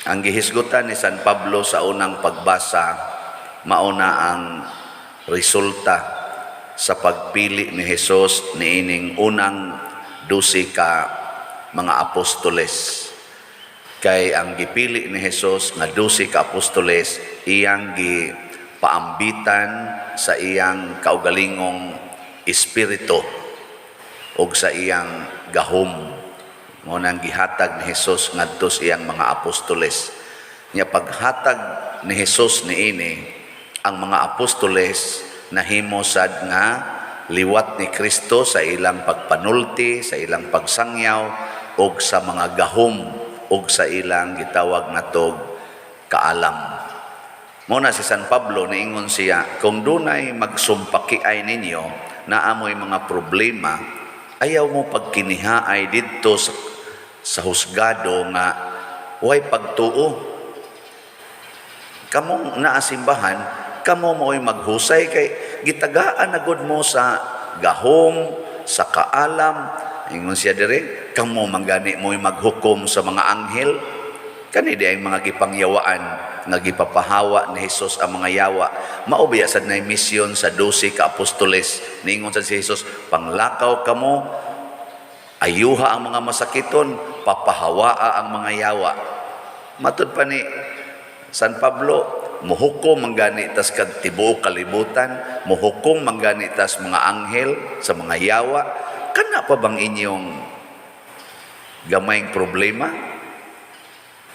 Ang gihisgutan ni San Pablo sa unang pagbasa, mauna ang resulta sa pagpili ni Hesus niining unang 12 ka mga apostoles. Kay ang gipili ni Hesus nga 12 ka apostoles, iyang gipaambitan sa iyang kaugalingong espiritu o sa iyang gahom. Mo nang gihatag ni Hesus ngadto sa iyang mga apostoles. Nya paghatag ni Hesus niini, ang mga apostoles nahimo sad nga liwat ni Kristo sa ilang pagpanulti, sa ilang pagsangyaw og sa mga gahom og sa ilang gitawag natog kaalam. Muna si San Pablo niingon siya, kung dunay magsumpakiay ninyo na amoy mga problema, ayaw mo pagkinihaay didto sa husgado nga way pagtuo. Kamong naasimbahan, kamo mo'y maghusay kay gitagaan agud mo sa gahom, sa kaalam. Ingon siya dire, kamo manggani mo'y maghukom sa mga anghel. Kani di ay mga gipangyawaan nga gipapahawa ni Hesus ang mga yawa. Maubiya sad na misyon sa 12 ka apostoles. Niingon sad si Hesus, panglakaw kamo, ayuha ang mga masakiton, papahawaa ang mga yawa. Matud pa ni San Pablo, muhukom manggani tas kag tibuok kalibutan, muhukom manggani tas mga anghel sa mga yawa. Kana pa bang inyong gamayng problema?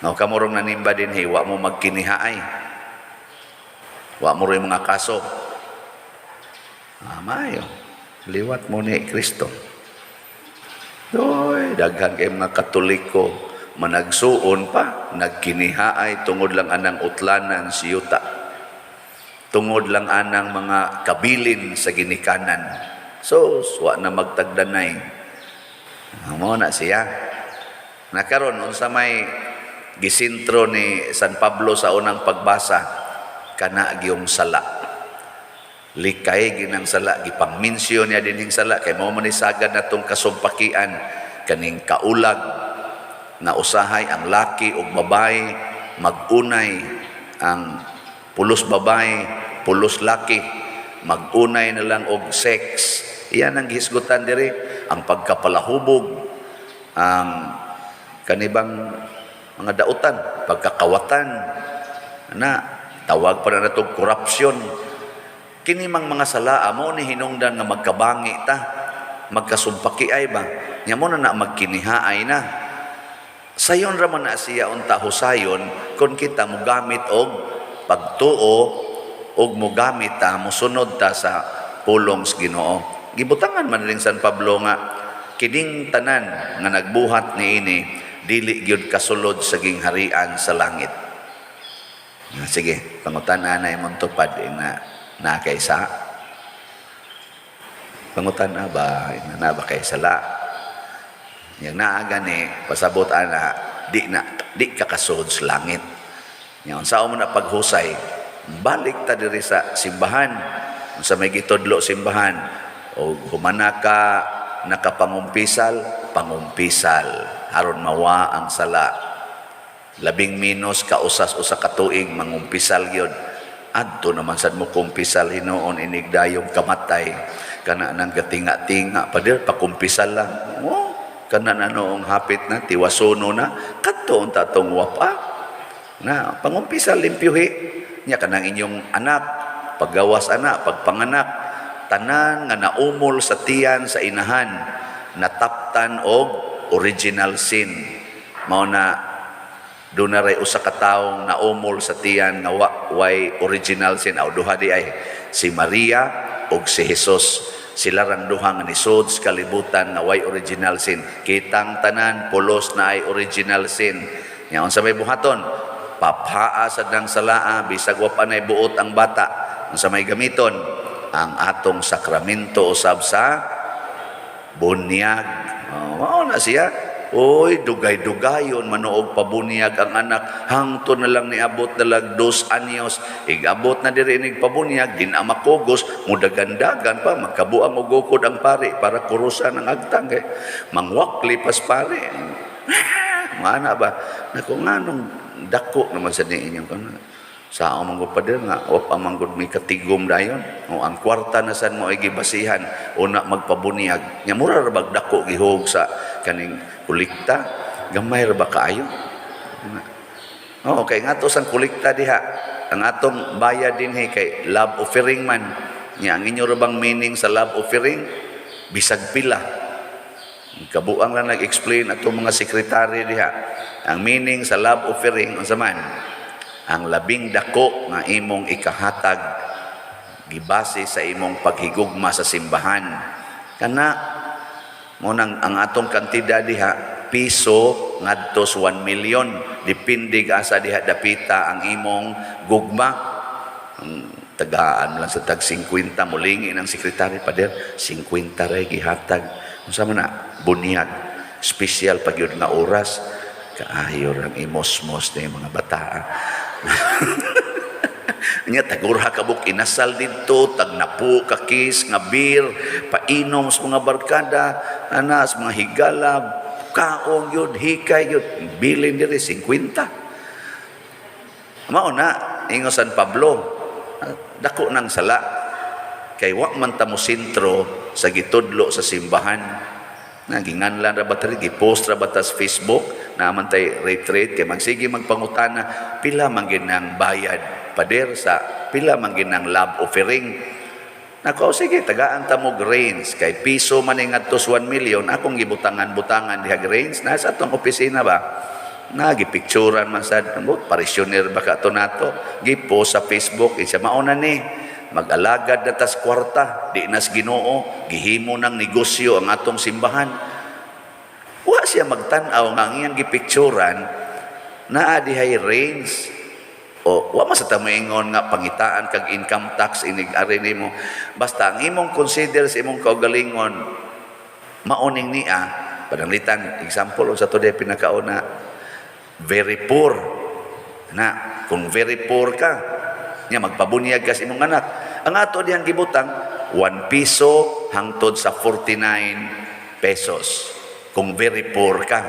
No, kamurong nanimba din, hey, wa mo magkinihaay. Wa mo rin mga kaso. Mayo, liwat mo ni Kristo. Doy, daghan kay mga Katoliko, managsuon pa, nagkinihaay tungod lang anang utlanan siyuta. Tungod lang anang mga kabilin sa ginikanan. So, wa na magtagdanay. Amo na siya. Nakaroon, unsa may gisintro ni San Pablo sa unang pagbasa, kana gyung sala. Likay ginang sala, gipangmensyon niya dinhing sala, kay mao man ni sagad natong kasumpakian kaning kaulag na usahay ang laki ug babae magunay, ang pulos babae, pulos laki, magunay na lang og sex. Iyan ang gihisgutan diri, ang pagkapalahubog, ang kanibang mga dautan, pagkakawatan, na tawag pa na itong korupsyon. Kinimang mga sala, mo ni hinungdan nga magkabangi ta, magkasumpakiay ba, niya mo na magkinihaay na. Sayon raman na siya unta husayon, kung kita mo gamit og pagtuo, og mo gamit ta, mo sunod ta sa pulong sa Ginoo. Gibutangan man rin San Pablo nga, kining tanan nga nagbuhat niini, dili gyud kasulod sa gingharian sa langit. Sige, pangutan-an na imong tupad na kaysa. Pangutan-an ba na ba kay sala? Yang naaga ni pasabot ana di ka kasulod sa langit. Yang sao mo na paghusay, balik ta diri sa simbahan. Sa may gitudlo simbahan o humana ka nakapangumpisal, pangumpisal aron mawa ang sala. 10 minos kausas usa ka tuig mangumpisal gyud. Adto naman sad mo kumpisal hinuon inigdayong kamatay, kana nang gatinga-tinga padir pakumpisal lang. Oh, kana na noong hapit na tiwasono na kadto unta tong wapa na pangumpisal limpyuhi nya kanang inyong anak, paggawas anak, pagpanganak, tanan nga naumol sa tiyan sa inahan, nataptan og original sin. Mao na doon na rin usa ka taong naumol sa tiyan nga way original sin. Aw duha di ay si Maria og si Jesus. Sila rang duha nga nisud sa kalibutan nga way original sin. Kitang tanan pulos na ay original sin. Nya unsa may buhaton? Paphaa sad nang salaa bisag wa pa nay buot ang bata. Unsa may gamiton? Ang atong sakramento usab sa bunyag. Mao na siya. Oy, dugay-dugayon, manuog pabunyag ang anak. Hangto na lang niabot na lang 2 anyos. Igabot na diri inig pabunyag, din amakugos, mudagandagan pa, magkabuang ugukod ang pari para kurusan ang agtang. Mangwakli pas pari. Mana ba? Naku nga nung dako naman sa inyong kana. Sa among pader nga wa pa manggod mi katigom dayon. O ang kwarta na san mo ay gibasihan una magpabunyag. Nya mura ra bag dako gihug sa kaning kolekta, gamay ra ba kaayo? Okay, nga to sang kolekta diha. Ang atong bayad din kay love offering man. Nya ang inyo ra bang meaning sa love offering? Bisag pila. Kabuang lang nag-explain atong mga sekretary diha. Ang meaning sa love offering unsa man? Ang labing dako nga imong ikahatag gibase sa imong paghigugma sa simbahan. Kana mo nang ang atong kantidad diha piso ngadto 1 million, depende ka sa diha dapita ang imong gugma. Tagaan lang sa tag 50 mulingi ng sekretary pader 50 ray gihatag unsa man na bunyag special pag yun nga oras kaayo ang imosmos na mga bata. Nya tagurha ka buk inasal didto tag napu ka kiss nga beer painom sa mga barkada ana sa mga higala kaong yun hikay yun bilin diri 50 mao na ingon San Pablo dako nang sala kay wa man ta mo sentro sa gitudlo sa simbahan naginganlan ra ba tari gipost ra ba ta sa Facebook naman tay retreat kay magsige magpangutana pila man ginang bayad pader sa pila man ginang love offering nako sige tagaan ta mo grains kay piso man ngadto 1 million akong gibutangan-butangan diha grains nasa atong opisina ba nagipicturan man sad parisyoner ba ka to nato gipost sa Facebook isa mauna ni mag-alagad na tas kwarta di nas Ginoo gihimo ng negosyo ang atong simbahan wa siya magtan-aw nga ang iyang gipicturan naa dihay range o wa man sa tamaingon nga pangitaan kag income tax inig ari nimo basta ang imong consider sa imong kaugalingon maoning niya pananglitan example sa to day pinakauna very poor na kung very poor ka nya magpabunyag ka sa imong anak ang ato diyang gibutang 1 piso hangtod sa 49 pesos kung very poor ka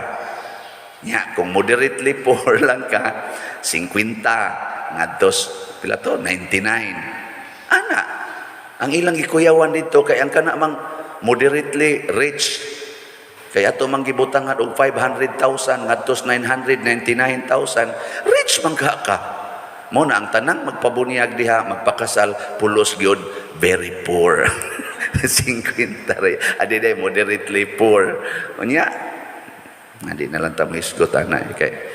nya kung moderately poor lang ka 50 ngadtos pila to 99 ana ang ilang gikuyawan dito kay ang kana mang moderately rich kay ato mang gibutangan og 500,000 ngadtos 999,000 rich man ka mo na ang tanang magpabunyag diha magpakasal pulos gyud very poor 50 ray adi day moderately poor unya adi na lang ta misgot ana kay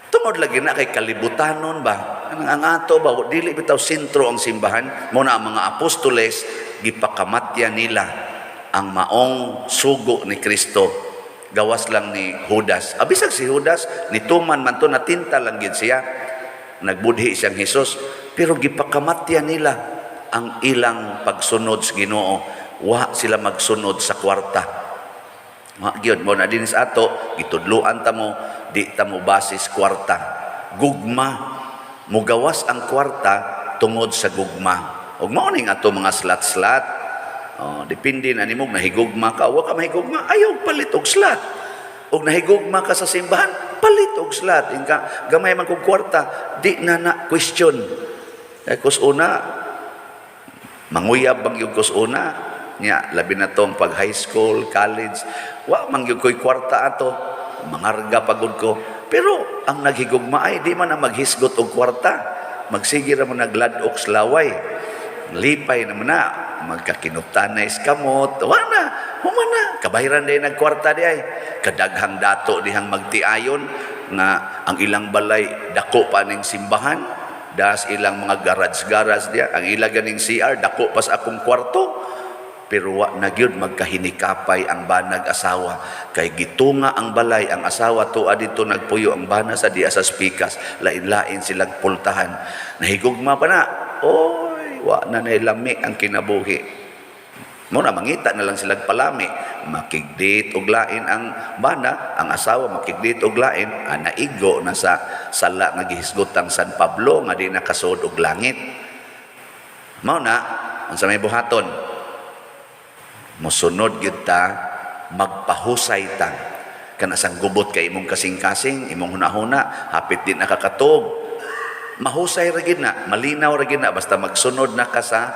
tungod lagi na kay kalibutanon ba ang ato ba dili bitaw sentro ang simbahan mo na ang mga apostoles gipakamatyan nila ang maong sugo ni Kristo gawas lang ni Judas abisag si Judas nituman man to natinta lang gid siya nagbudhi siyang Hesus pero gipakamatyan nila ang ilang pagsunod sa Ginoo wa sila magsunod sa kwarta wa gyud mo na dinis ato gitudloan ta mo di ta mo basis kwarta gugma mugawas ang kwarta tungod sa gugma ug mao ning ato mga slat-slat depende na nimo nahigugma ka wa ka mahigugma ayaw palit og slat og nahigugma ka sa simbahan palit og slat inka gamay man kog kwarta di na question kay kus una manguyab bang yung kus una nya labi na tong pag high school college wa man gyud koy kwarta ato mangarga pagud ko pero ang naghigugma ay di man na maghisgot og kwarta magsige ra man nagladok slaway lipay naman na magkakinuptanay kamot wala humana kabahiran day nagkwarta di ay kadaghang dato dihang magtiayon nga ang ilang balay dako pa ning simbahan das ilang mga garage diya ang ilang ganing CR dako pas akong kwarto pero wa na gyud magkahinikapay ang banag asawa kay gitunga ang balay ang asawa tuwa dito nagpuyo ang bana sa diya sa spikas lain-lain silang pultahan nahigugma pa na oy wa na nailami ang kinabuhi mo na mangita na lang silang palami makigdit og lain ang bana ang asawa makigdit og lain naigo na sa sala nga gihisgotang San Pablo nga di nakasud og langit mao na unsa may buhaton mosunod gyud ta magpahusay ta kanasang gubot kay imong kasing-kasing, imong hunahuna, hapit din nakakatog. Mahusay ra gid na, malinaw ra gid na basta magsunod na ka sa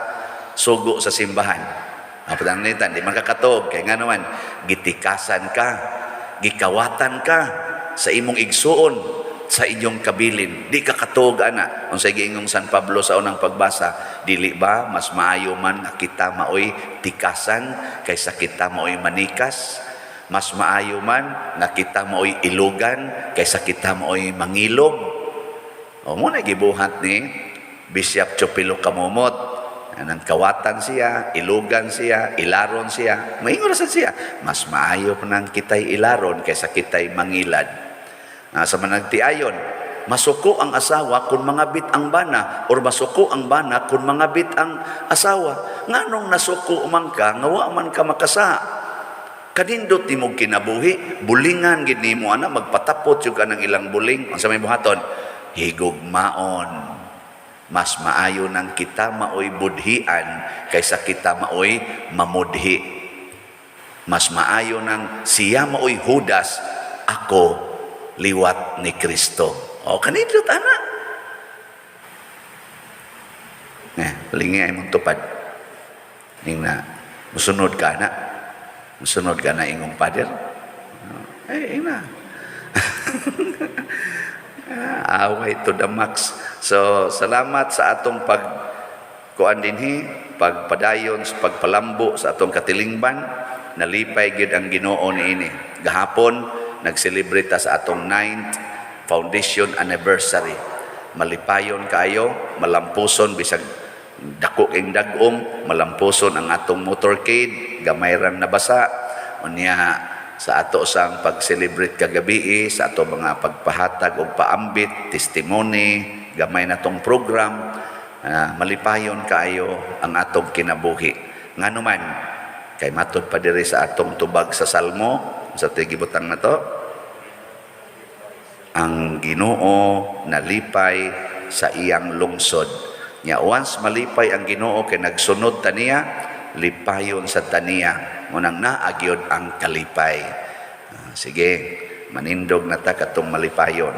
sugo sa simbahan. Apatanitan, di man kakatog kay nga naman gitikasan ka, gikawatan ka sa imong igsuon, sa inyong kabilin. Di kakatog ana. Unsay giingong San Pablo sa unang pagbasa, dili ba mas maayo man nga kita maoy tikasan kaysa kita maoy manikas? Mas maayo man nga kita maoy ilugan kaysa kita maoy mangilog. O mo na gibuhat ni Bishop Chopilo Kamumot. Nang kawatan siya, ilugan siya, ilaron siya. Maingon ra siya. Mas maayo pa nang kita'y ilaron kaysa kita'y mangilad. Sa managtiayon, masuko ang asawa kung mangabit ang bana or masuko ang bana kung mangabit ang asawa. Nganong nasuko man ka, nga wa man ka makasa. Kanindot ni mong kinabuhi, bulingan gid nimo ana magpatapot yung ka ng ilang buling. Ang sa may buhaton, higugmaon. Mas maayo nang kita maoy budhian kaysa kita maoy mamudhi. Mas maayo nang siya maoy Judas, ako liwat ni Kristo. O kanindot ana. Palingi ay mong tupad. Ning na, musunod ka na. Musunod ka na ingong pader. Ay, na. Away to the max. So, salamat sa atong pagkuan dinhi, pagpadayon, pagpalambo sa atong katilingban. Nalipay gid ang Ginoo niini. Gahapon, nag-celebrate sa atong 9th foundation anniversary. Malipayon kayo, malampuson bisag dako ing dagom, malampuson ang atong motorcade, gamay ran nabasa. Unya sa ato sang pag-celebrate kagabi, sa ato mga pagpahatag og paambit, testimony, gamay na tong program, malipayon kayo ang atong kinabuhi. Nganuman, kay matod pa diri sa atong tubag sa Salmo, sa tigibutang na to, ang Ginoo nalipay sa iyang lungsod. Nya once malipay ang Ginoo kay nagsunod taniya, lipayon sa taniya, ngunang naagyod ang kalipay. Sige, manindog na ta katong malipayon.